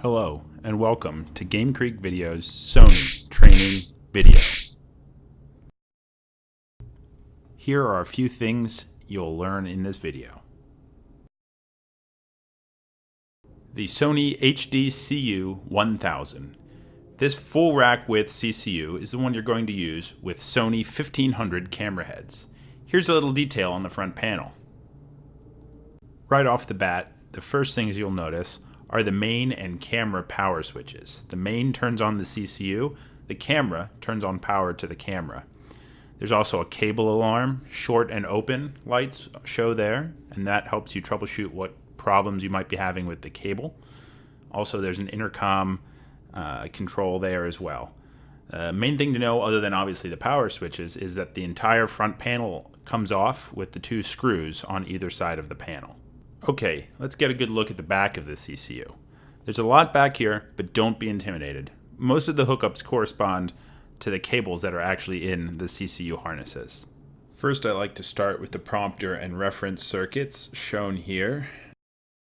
Hello, and welcome to Game Creek Video's Sony Training Video. Here are a few things you'll learn in this video. The Sony HD CU1000. This full rack width CCU is the one you're going to use with Sony 1500 camera heads. Here's a little detail on the front panel. Right off the bat, the first things you'll notice are the main and camera power switches. The main turns on the CCU, the camera turns on power to the camera. There's also a cable alarm, short and open lights show there, and that helps you troubleshoot what problems you might be having with the cable. Also, there's an intercom control there as well. Main thing to know, other than obviously the power switches, is that the entire front panel comes off with the two screws on either side of the panel. Okay, let's get a good look at the back of the CCU. There's a lot back here, but don't be intimidated. Most of the hookups correspond to the cables that are actually in the CCU harnesses. First, I like to start with the prompter and reference circuits shown here.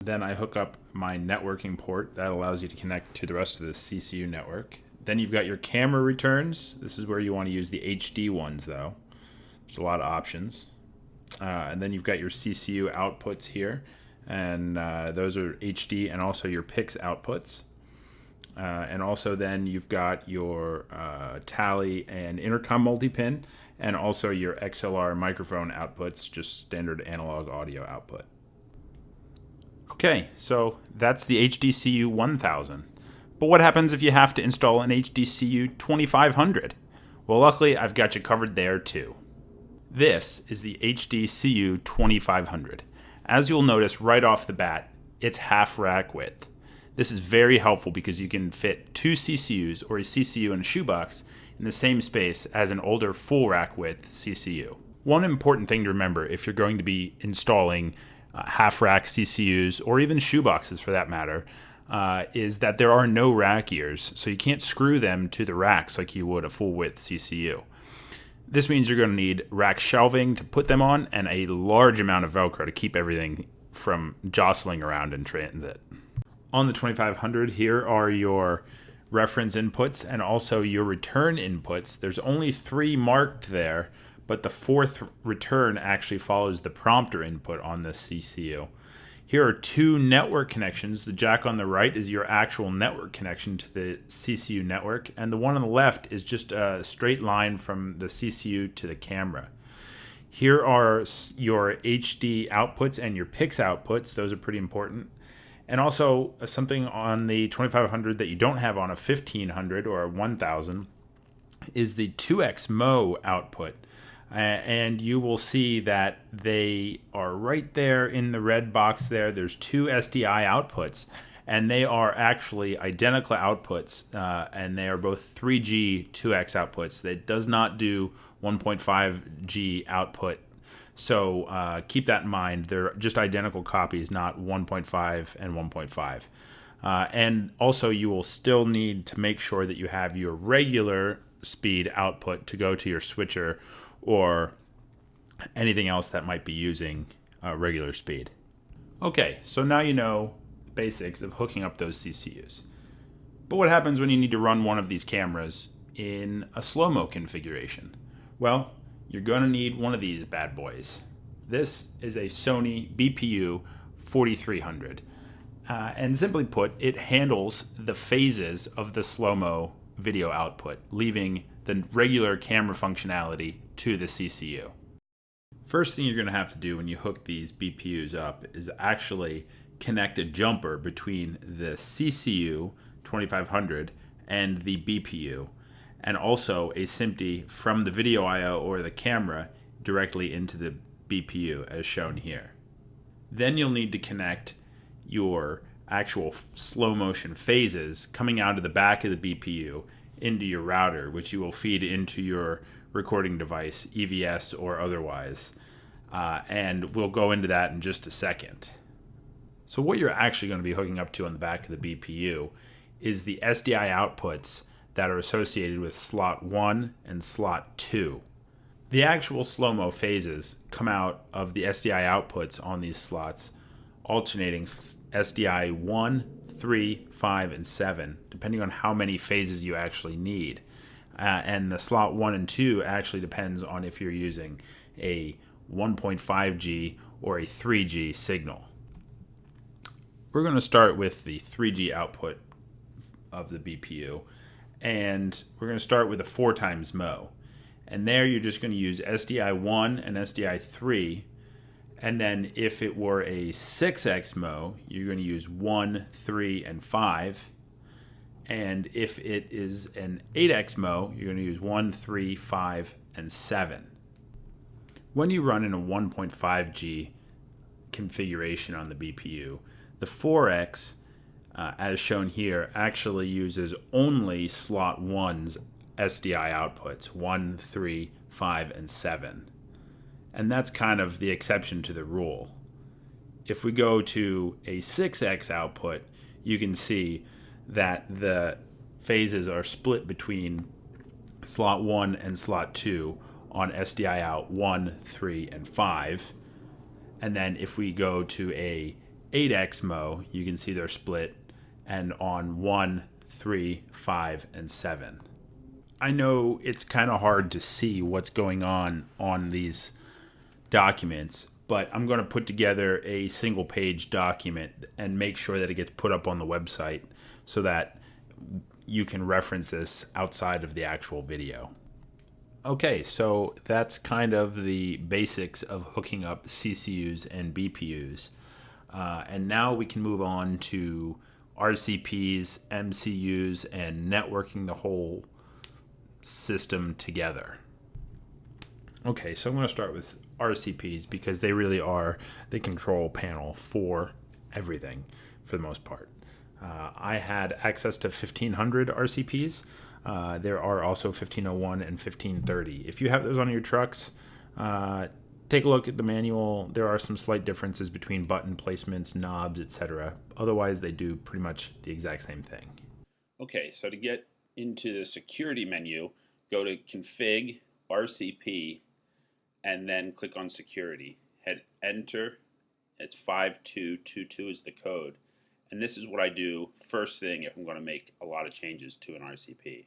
Then I hook up my networking port that allows you to connect to the rest of the CCU network. Then you've got your camera returns. This is where you want to use the HD ones though. There's a lot of options. And then you've got your CCU outputs here. And those are HD and also your PIX outputs. And also then you've got your tally and intercom multi-pin, and also your XLR microphone outputs, just standard analog audio output. Okay, so that's the HDCU 1000. But what happens if you have to install an HDCU 2500? Well, luckily I've got you covered there too. This is the HDCU 2500. As you'll notice right off the bat, it's half rack width. This is very helpful because you can fit two CCUs or a CCU and a shoebox in the same space as an older full rack width CCU. One important thing to remember if you're going to be installing half rack CCUs or even shoeboxes for that matter is that there are no rack ears, so you can't screw them to the racks like you would a full width CCU. This means you're going to need rack shelving to put them on and a large amount of Velcro to keep everything from jostling around in transit. On the 2500, here are your reference inputs and also your return inputs. There's only 3 marked there, but the 4th return actually follows the prompter input on the CCU. Here are 2 network connections. The jack on the right is your actual network connection to the CCU network, and the one on the left is just a straight line from the CCU to the camera. Here are your HD outputs and your PIX outputs. Those are pretty important. And also something on the 2500 that you don't have on a 1500 or a 1000 is the 2X MO output. And you will see that they are right there in the red box there. There's 2 SDI outputs, and they are actually identical outputs, and they are both 3G 2X outputs. That does not do 1.5G output. So keep that in mind. They're just identical copies, not 1.5 and 1.5. And also you will still need to make sure that you have your regular speed output to go to your switcher or anything else that might be using regular speed. Okay, so now you know the basics of hooking up those CCUs. But what happens when you need to run one of these cameras in a slow-mo configuration? Well, you're going to need one of these bad boys. This is a Sony BPU 4300. And simply put, it handles the phases of the slow-mo video output, leaving the regular camera functionality to the CCU. First thing you're going to have to do when you hook these BPUs up is actually connect a jumper between the CCU 2500 and the BPU, and also a SMPTE from the video I/O or the camera directly into the BPU as shown here. Then you'll need to connect your actual slow motion phases coming out of the back of the BPU into your router, which you will feed into your recording device, EVS or otherwise. And we'll go into that in just a second. So what you're actually going to be hooking up to on the back of the BPU is the SDI outputs that are associated with slot 1 and slot 2. The actual slow-mo phases come out of the SDI outputs on these slots, alternating SDI 1 3, 5, and 7, depending on how many phases you actually need. And the slot 1 and 2 actually depends on if you're using a 1.5G or a 3G signal. We're going to start with the 3G output of the BPU, and we're going to start with a 4 times MO. And there you're just going to use SDI1 and SDI3, and then if it were a 6X MO, you're going to use 1, 3, and 5. And if it is an 8X MO, you're going to use 1, 3, 5, and 7. When you run in a 1.5G configuration on the BPU, the 4X, as shown here, actually uses only slot 1's SDI outputs, 1, 3, 5, and 7. And that's kind of the exception to the rule. If we go to a 6X output, you can see that the phases are split between slot 1 and slot 2 on SDI out 1, 3, and 5. And then if we go to a 8X MO, you can see they're split and on 1, 3, 5, and 7. I know it's kind of hard to see what's going on these documents, but I'm going to put together a single page document and make sure that it gets put up on the website so that you can reference this outside of the actual video. Okay, so that's kind of the basics of hooking up CCUs and BPUs. And now we can move on to RCPs, MCUs, and networking the whole system together. Okay, so I'm going to start with RCPs because they really are the control panel for everything for the most part. I had access to 1500 RCPs. There are also 1501 and 1530. If you have those on your trucks, take a look at the manual. There are some slight differences between button placements, knobs, etc. Otherwise, they do pretty much the exact same thing. Okay, so to get into the security menu, go to Config, RCP, and then click on Security. Hit Enter. It's 5222 is the code. And this is what I do first thing if I'm going to make a lot of changes to an RCP.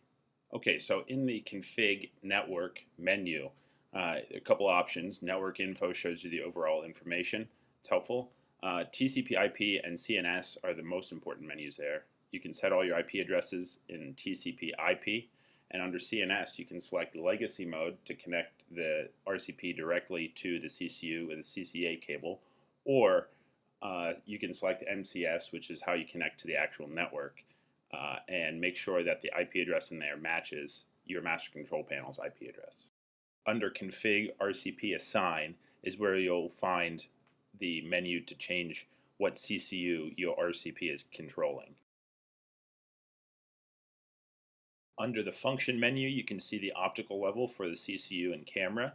Okay, so in the Config Network menu, a couple options. Network Info shows you the overall information. It's helpful. TCP/IP and CNS are the most important menus there. You can set all your IP addresses in TCP/IP, and under CNS you can select legacy mode to connect the RCP directly to the CCU with a CCA cable, or you can select MCS, which is how you connect to the actual network, and make sure that the IP address in there matches your master control panel's IP address. Under Config RCP Assign is where you'll find the menu to change what CCU your RCP is controlling. Under the Function menu, you can see the optical level for the CCU and camera.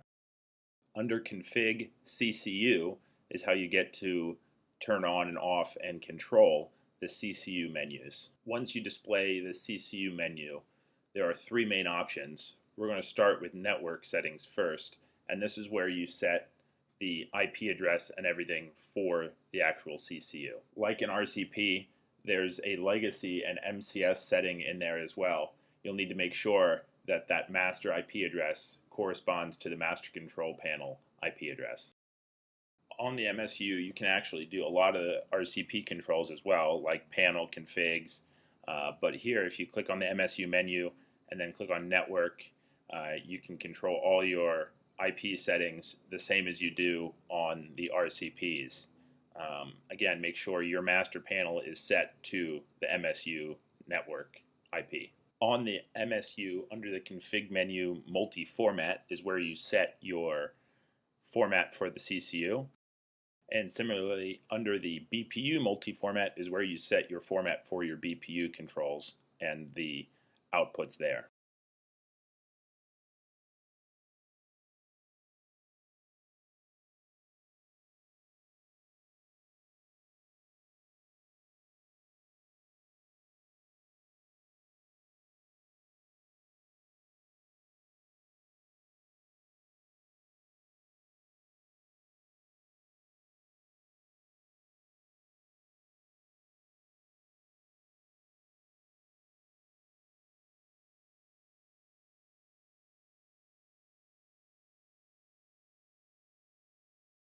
Under Config CCU is how you get to turn on and off and control the CCU menus. Once you display the CCU menu, there are three main options. We're going to start with network settings first, and this is where you set the IP address and everything for the actual CCU. Like in RCP, there's a legacy and MCS setting in there as well. You'll need to make sure that that master IP address corresponds to the master control panel IP address. On the MSU, you can actually do a lot of the RCP controls as well, like panel configs. But here, if you click on the MSU menu and then click on network, you can control all your IP settings the same as you do on the RCPs. Again, make sure your master panel is set to the MSU network IP. On the MSU, under the config menu, multi-format is where you set your format for the CCU. And similarly, under the BPU multi-format is where you set your format for your BPU controls and the outputs there.